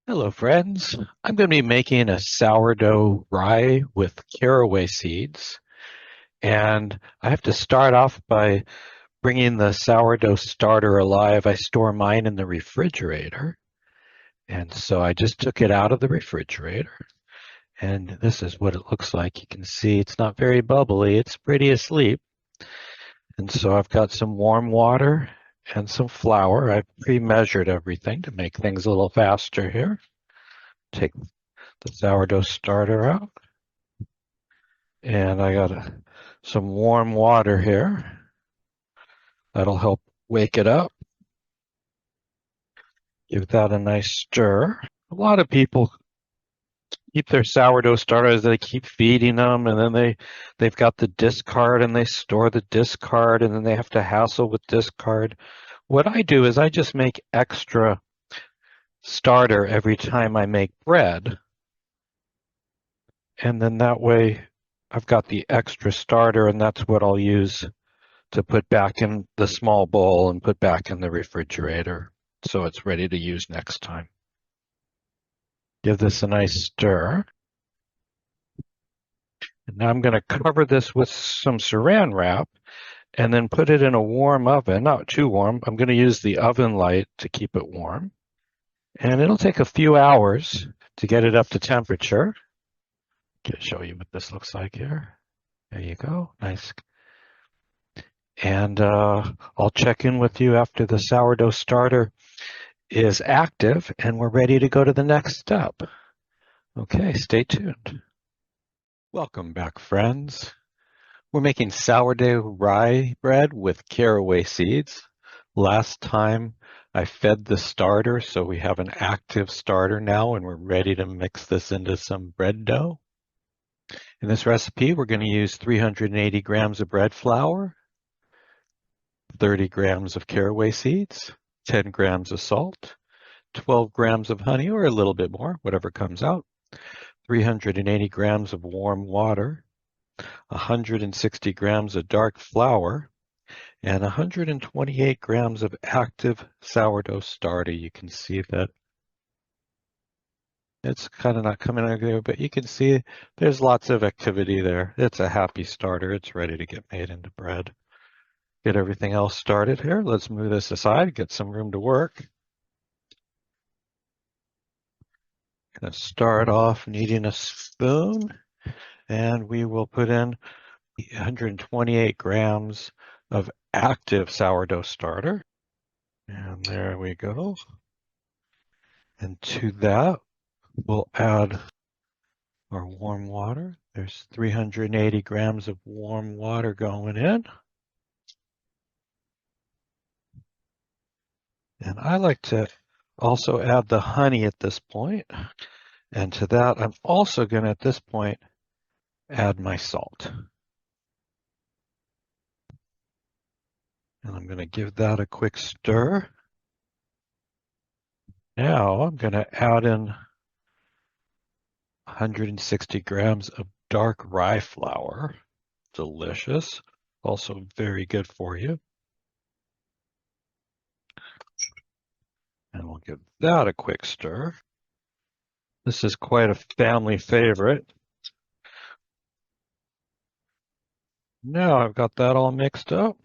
Hello, friends. I'm going to be making a sourdough rye with caraway seeds. And I have to start off by bringing the sourdough starter alive. I store mine in the refrigerator. And so I just took it out of the refrigerator. And this is what it looks like. You can see it's not very bubbly. It's pretty asleep. And so I've got some warm water and some flour. I've pre-measured everything to make things a little faster here. Take the sourdough starter out. And I got some warm water here. That'll help wake it up. Give that a nice stir. A lot of people keep their sourdough starters, they keep feeding them, and then they've got the discard and they store the discard, and then they have to hassle with discard. What I do is I just make extra starter every time I make bread. And then that way I've got the extra starter, and that's what I'll use to put back in the small bowl and put back in the refrigerator so it's ready to use next time. Give this a nice stir. And now I'm going to cover this with some saran wrap and then put it in a warm oven, not too warm. I'm going to use the oven light to keep it warm. And it'll take a few hours to get it up to temperature. I'll show you what this looks like here. There you go. Nice. And I'll check in with you after the sourdough starter is active and we're ready to go to the next step. Okay, stay tuned. Welcome back, friends. We're making sourdough rye bread with caraway seeds. Last time I fed the starter, so we have an active starter now and we're ready to mix this into some bread dough. In this recipe, we're going to use 380 grams of bread flour, 30 grams of caraway seeds, 10 grams of salt, 12 grams of honey, or a little bit more, whatever comes out, 380 grams of warm water, 160 grams of dark flour, and 128 grams of active sourdough starter. You can see that it's kind of not coming out there, but you can see there's lots of activity there. It's a happy starter. It's ready to get made into bread. Get everything else started here. Let's move this aside, get some room to work. Going to start off needing a spoon, and we will put in 128 grams of active sourdough starter. And there we go. And to that, we'll add our warm water. There's 380 grams of warm water going in. And I like to also add the honey at this point. And to that, I'm also going to, at this point, add my salt. And I'm going to give that a quick stir. Now I'm going to add in 160 grams of dark rye flour. Delicious. Also very good for you. And we'll give that a quick stir. This is quite a family favorite. Now I've got that all mixed up.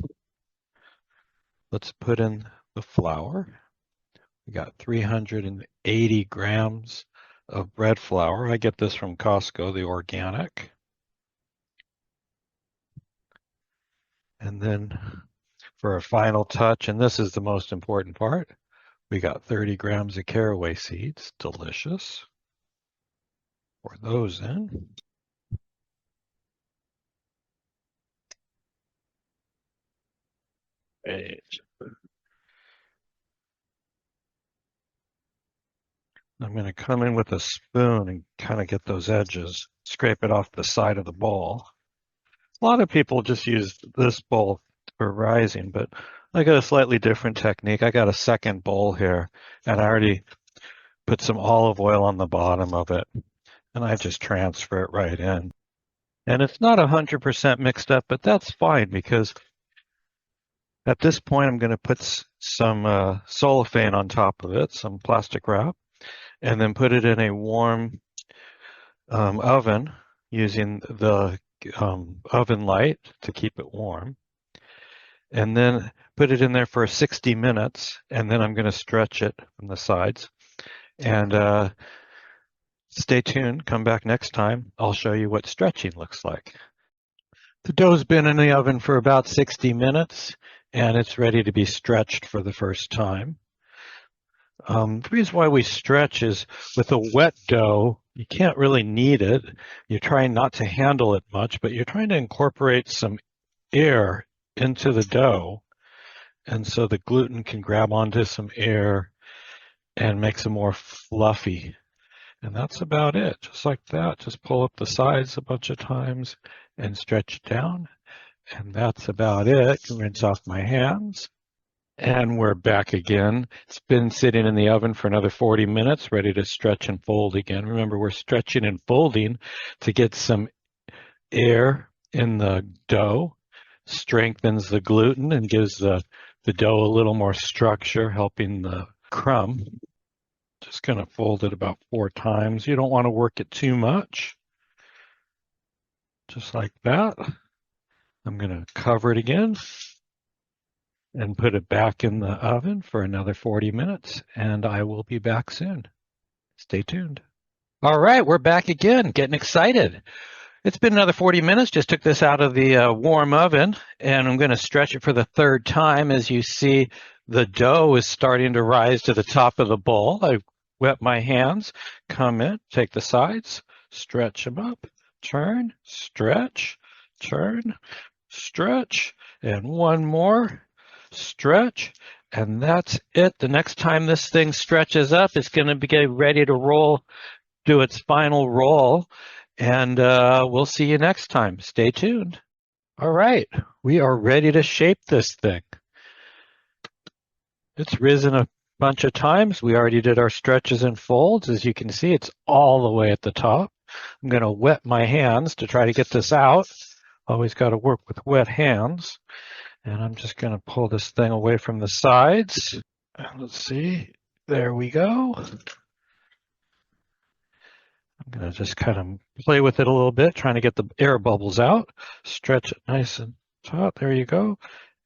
Let's put in the flour. We got 380 grams of bread flour. I get this from Costco, the organic. And then for a final touch, and this is the most important part, we got 30 grams of caraway seeds. Delicious. Pour those in. Great. I'm going to come in with a spoon and kind of get those edges, scrape it off the side of the bowl. A lot of people just use this bowl for rising, but I got a slightly different technique. I got a second bowl here, and I already put some olive oil on the bottom of it, and I just transfer it right in. And it's not 100% mixed up, but that's fine because at this point I'm going to put some cellophane on top of it, some plastic wrap, and then put it in a warm oven using the oven light to keep it warm. And then put it in there for 60 minutes, and then I'm going to stretch it from the sides. And stay tuned. Come back next time. I'll show you what stretching looks like. The dough's been in the oven for about 60 minutes, and it's ready to be stretched for the first time. The reason why we stretch is with a wet dough, you can't really knead it. You're trying not to handle it much, but you're trying to incorporate some air into the dough. And so the gluten can grab onto some air and makes it more fluffy. And that's about it. Just like that. Just pull up the sides a bunch of times and stretch down. And that's about it. Rinse off my hands. And we're back again. It's been sitting in the oven for another 40 minutes, ready to stretch and fold again. Remember, we're stretching and folding to get some air in the dough, strengthens the gluten and gives the dough a little more structure, helping the crumb. Just going to fold it about 4 times. You don't want to work it too much. Just like that. I'm going to cover it again and put it back in the oven for another 40 minutes, and I will be back soon. Stay tuned. All right, we're back again, getting excited. It's been another 40 minutes, just took this out of the warm oven, and I'm going to stretch it for the 3rd time. As you see, the dough is starting to rise to the top of the bowl. I wet my hands, come in, take the sides, stretch them up, turn, stretch, turn, stretch, and one more. Stretch, and that's it. The next time this thing stretches up, it's going to be ready to roll, do its final roll, and we'll see you next time. Stay tuned. All right, we are ready to shape this thing. It's risen a bunch of times. We already did our stretches and folds. As you can see, it's all the way at the top. I'm going to wet my hands to try to get this out. Always got to work with wet hands. And I'm just going to pull this thing away from the sides. And let's see. There we go. I'm going to just kind of play with it a little bit, trying to get the air bubbles out. Stretch it nice and taut. There you go.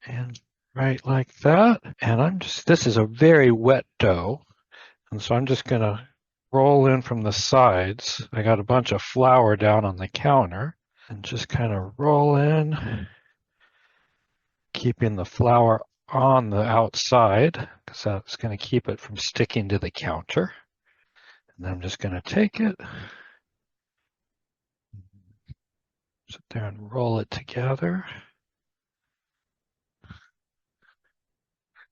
And right like that. And this is a very wet dough. And so I'm just going to roll in from the sides. I got a bunch of flour down on the counter. And just kind of roll in, keeping the flour on the outside, because that's going to keep it from sticking to the counter. And then I'm just going to take it, sit there and roll it together.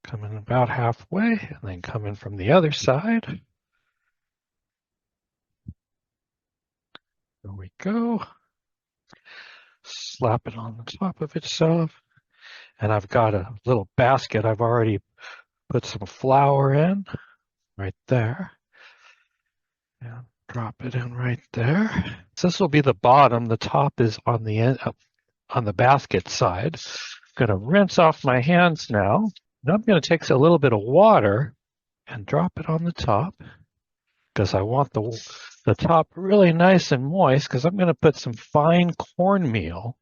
Come in about halfway, and then come in from the other side. There we go. Slap it on the top of itself. And I've got a little basket. I've already put some flour in right there. And drop it in right there. So this will be the bottom. The top is on the end, on the basket side. I'm going to rinse off my hands now. Now I'm going to take a little bit of water and drop it on the top, because I want the top really nice and moist, because I'm going to put some fine cornmeal.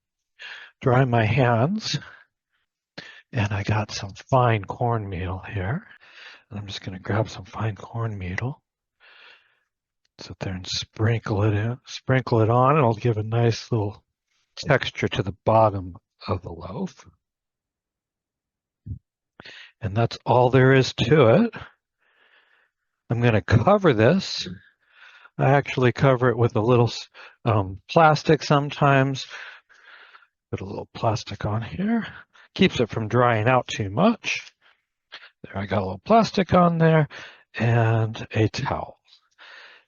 Dry my hands. And I got some fine cornmeal here. And I'm just going to grab some fine cornmeal. Sit there and sprinkle it in. Sprinkle it on. It'll give a nice little texture to the bottom of the loaf. And that's all there is to it. I'm going to cover this. I actually cover it with a little plastic sometimes. Put a little plastic on here. Keeps it from drying out too much. There, I got a little plastic on there and a towel.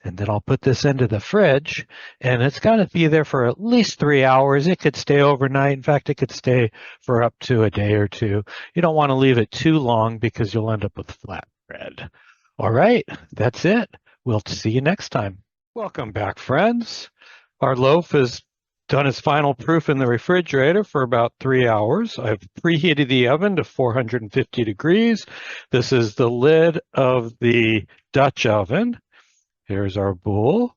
And then I'll put this into the fridge, and it's got to be there for at least 3 hours. It could stay overnight. In fact, it could stay for up to a day or two. You don't want to leave it too long, because you'll end up with flat bread. All right, that's it. We'll see you next time. Welcome back, friends. Our loaf is done its final proof in the refrigerator for about 3 hours. I've preheated the oven to 450 degrees. This is the lid of the Dutch oven. Here's our boule.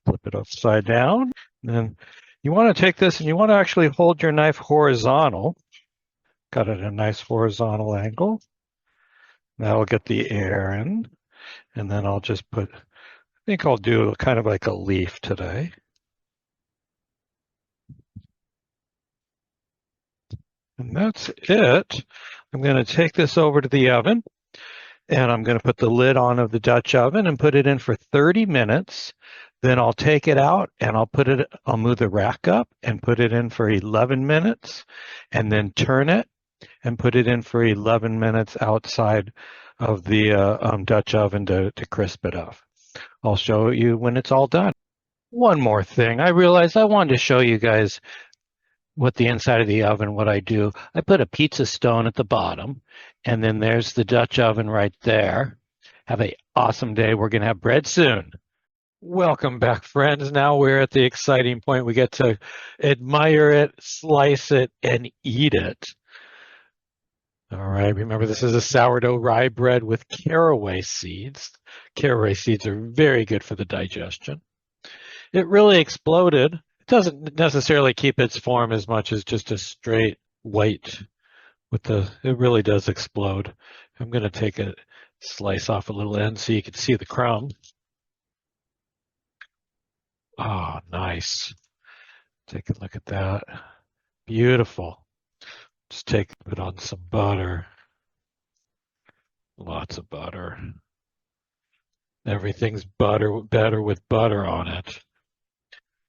Flip it upside down. And then you want to take this and you want to actually hold your knife horizontal. Got it at a nice horizontal angle. That'll get the air in. And then I'll just I think I'll do kind of like a leaf today. And that's it. I'm going to take this over to the oven and I'm going to put the lid on of the Dutch oven and put it in for 30 minutes. Then I'll take it out and I'll move the rack up and put it in for 11 minutes and then turn it and put it in for 11 minutes outside of the Dutch oven to crisp it off. I'll show you when it's all done. One more thing. I realized I wanted to show you guys what the inside of the oven, what I do. I put a pizza stone at the bottom, and then there's the Dutch oven right there. Have an awesome day. We're going to have bread soon. Welcome back, friends. Now we're at the exciting point. We get to admire it, slice it, and eat it. All right, remember this is a sourdough rye bread with caraway seeds. Caraway seeds are very good for the digestion. It really exploded. It doesn't necessarily keep its form as much as just a straight white it really does explode. I'm going to take a slice off a little end so you can see the crumb. Oh, nice. Take a look at that. Beautiful. Just put on some butter. Lots of butter. Everything's better with butter on it.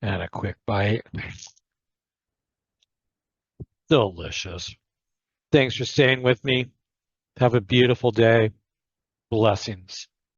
And a quick bite. Delicious. Thanks for staying with me. Have a beautiful day. Blessings.